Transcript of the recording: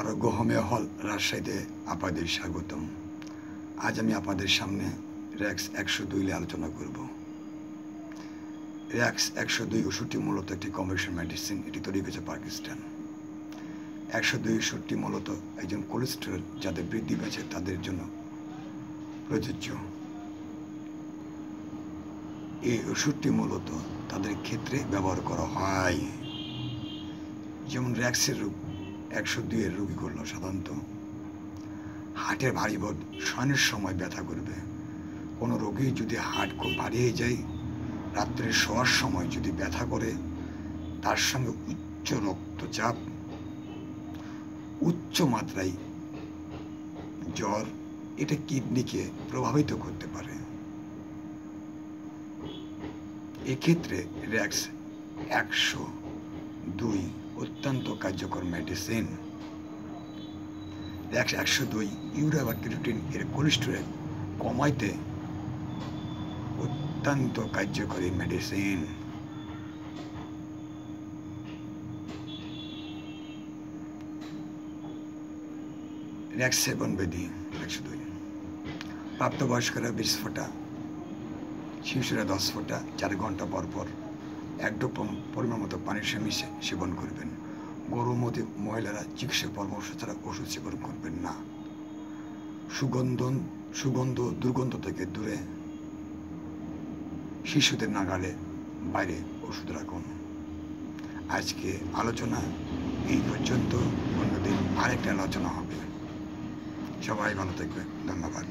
আরোগ্য হোমিও হল রাজশাহীতে আপনাদের স্বাগতম। আজ আমি আপনাদের সামনে র্যাক্স 102 নিয়ে আলোচনা করব। র্যাক্স 102 ওষুধটি মূলত একটি কমার্শিয়াল মেডিসিন। এটি তৈরি করেছে পাকিস্তান। 102 ওষুধটি মূলত একজন কোলেস্টেরল যাদের বৃদ্ধি পেয়েছে তাদের জন্য প্রযোজ্য। এই ওষুধটি মূলত তাদের ক্ষেত্রে ব্যবহার করা হয়। যেমন র্যাক্সের 102 এর রোগীগুলো সাধারণত হার্টের ভারী বোধ, শয়নের সময় ব্যথা করবে। কোনো রোগী যদি হার্ট খুব ভারী হয়ে যায়, রাত্রে শোয়ার সময় যদি ব্যথা করে, তার সঙ্গে উচ্চ রক্তচাপ, উচ্চ মাত্রায় জ্বর, এটা কিডনিকে প্রভাবিত করতে পারে। এক্ষেত্রে র্যাক্স 102 অত্যন্ত কার্যকর মেডিসিন। র্যাক্স 102 ইউরিয়া বা ক্রিয়েটিন এর কোলেস্টেরল কমাইতে অত্যন্ত কার্যকরী মেডিসিন। র্যাক্স সেবন বিধি 102। প্রাপ্তবয়স্করা 20 ফোঁটা, শিশুরা 10 ফোঁটা 4 ঘন্টা পর পর 1 ড্রপ পরিমাণ মতো পানির সঙ্গে মিশে সেবন করবেন। গর্ভবতী মহিলারা চিকিৎসার পরামর্শ ছাড়া ওষুধ সেবন করবেন না। সুগন্ধ দুর্গন্ধ থেকে দূরে, শিশুদের নাগালে বাইরে ওষুধ রাখুন। আজকে আলোচনা এই পর্যন্ত, অন্যদিন আরেকটা আলোচনা হবে। সবাই ভালো থাকবে, ধন্যবাদ।